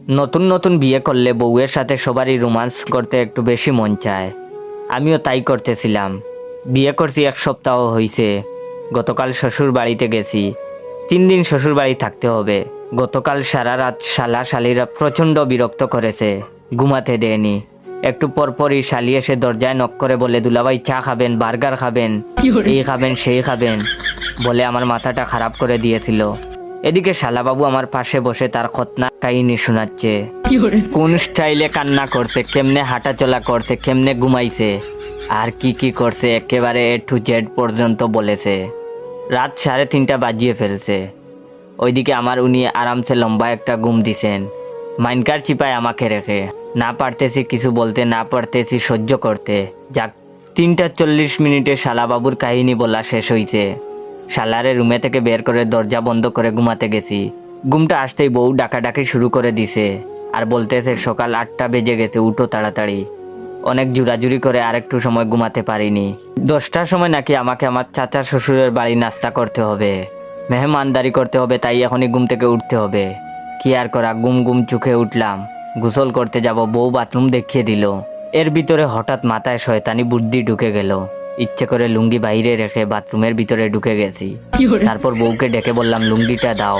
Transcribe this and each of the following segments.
নতুন নতুন বিয়ে করলে বউয়ের সাথে সবারই রোমান্স করতে একটু বেশি মন চায়। আমিও তাই করতেছিলাম। বিয়ে করছি 1 সপ্তাহ হয়েছে। গতকাল শ্বশুর বাড়িতে গেছি। 3 দিন শ্বশুর বাড়ি থাকতে হবে। গতকাল সারা রাত শালা শালিরা প্রচণ্ড বিরক্ত করেছে, ঘুমাতে দেয়নি। একটু পরপরই শালি এসে দরজায় নক করে বলে, দুলাভাই চা খাবেন, বার্গার খাবেন, এই খাবেন সেই খাবেন বলে আমার মাথাটা খারাপ করে দিয়েছিল। এদিকে শালাবাবু আমার পাশে বসে তার খতনা কাহিনী শোনাচ্ছে। কোন স্টাইলে কান্না করছে, কেমনে হাঁটাচলা করছে, কেমনে ঘুমাইছে, আর কি কি করছে একেবারে A to Z পর্যন্ত বলেছে। রাত 3:30 বাজিয়ে ফেলছে। ওইদিকে আমার উনি আরামসে লম্বা একটা ঘুম দিছেন, মাইনকার চিপায় আমাকে রেখে। না পারতেছি কিছু বলতে, না পারতেছি সহ্য করতে। যাক, 3:40 শালাবাবুর কাহিনী বলা শেষ হইছে। শালারে রুমে থেকে বের করে দরজা বন্ধ করে ঘুমাতে গেছি। ঘুমটা আসতেই বউ ডাকাডাকি শুরু করে দিছে আর বলতেছে, সকাল 8টা বেজে গেছে, উঠো তাড়াতাড়ি। অনেক জুরাজুরি করে আরেকটু সময় ঘুমাতে পারিনি। 10টার সময় নাকি আমাকে আমার চাচা শ্বশুরের বাড়ি নাস্তা করতে হবে, মেহমানদারি করতে হবে, তাই এখনই ঘুম থেকে উঠতে হবে। কি আর করা, ঘুম চোখে উঠলাম। গোসল করতে যাব, বউ বাথরুম দেখিয়ে দিল। এর ভিতরে হঠাৎ মাথায় শয়তানি বুদ্ধি ঢুকে গেল। ইচ্ছে করে লুঙ্গি বাইরে রেখে বাথরুমের ভিতরে ঢুকে গেছি। তারপর বউকে ডেকে বললাম, লুঙ্গিটা দাও।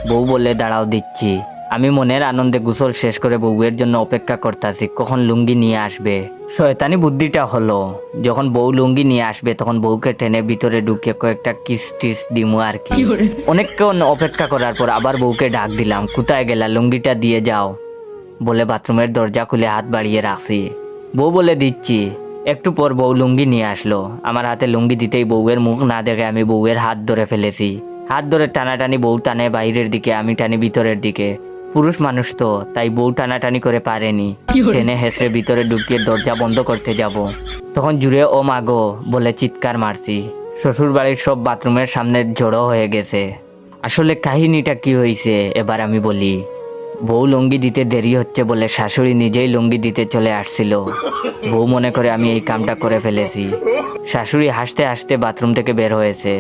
বউ বললে, দাঁড়াও দিচ্ছি। আমি মনের আনন্দে গোসল শেষ করে বউয়ের জন্য অপেক্ষা করতেছি কখন লুঙ্গি নিয়ে আসবে। শয়তানি বুদ্ধিটা হলো, যখন বউ লুঙ্গি নিয়ে আসবে তখন বউকে টেনে ভিতরে ঢুকে কয়েকটা কিস টিস দিমু আর কি। অনেকক্ষণ অপেক্ষা করার পর আবার বউকে ডাক দিলাম, কোথায় গেলা, লুঙ্গিটা দিয়ে যাও বলে বাথরুমের দরজা খুলে হাত বাড়িয়ে রাখছি। বউ বলে, দিচ্ছি। একটু পর বউ লুঙ্গি নিয়ে আসলো। আমার হাতে লুঙ্গি দিতেই বউয়ের মুখ না দেখে আমি বউয়ের হাত ধরে ফেলেছি। হাত ধরে টানাটানি, বউ টানে বাইরের দিকে, আমি টানি ভিতরের দিকে। পুরুষ মানুষ তো, তাই বউ টানাটানি করে পারেনি। টেনে হেসে ভিতরে ঢুকিয়ে দরজা বন্ধ করতে যাব, তখন জুড়ে ও মাগো বলে চিৎকার মারছি। শ্বশুর বাড়ির সব বাথরুমের সামনে জড়ো হয়ে গেছে। আসলে কাহিনীটা কি হয়েছে এবার আমি বলি। বউ লুঙ্গি দিতে দেরি হচ্ছে বলে শাশুড়ি নিজেই লুঙ্গি দিতে চলে আসছিল। বউ মনে করে আমি এই কামটা করে ফেলেছি। শাশুড়ি হাসতে হাসতে বাথরুম থেকে বের হয়েছে।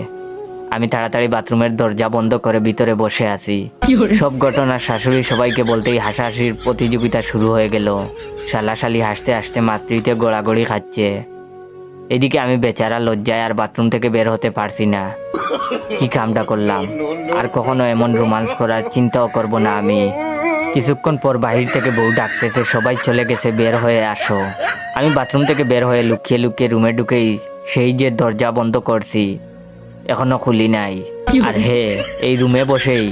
আমি তাড়াতাড়ি বাথরুমের দরজা বন্ধ করে ভিতরে বসে আছি। সব ঘটনা শাশুড়ি সবাইকে বলতেই হাসাহাসির প্রতিযোগিতা শুরু হয়ে গেল। শালাশালি হাসতে হাসতে মাতৃতে গোড়াগড়ি খাচ্ছে। এদিকে আমি বেচারা লজ্জায় আর বাথরুম থেকে বের হতে পারছি না। কি কামটা করলাম, আর কখনো এমন রোমান্স করার চিন্তাও করব না আমি। কিছুক্ষণ পর বাহির থেকে বউ ডাকতেছে, সবাই চলে গেছে, বের হয়ে আসো। আমি বাথরুম থেকে বের হয়ে লুকিয়ে লুকিয়ে রুমে ঢুকেই সেই যে দরজা বন্ধ করছি এখনো খুলি নাই। আর এই রুমে বসেই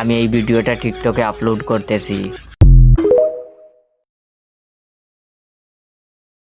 আমি এই ভিডিওটা টিকটকে আপলোড করতেছি।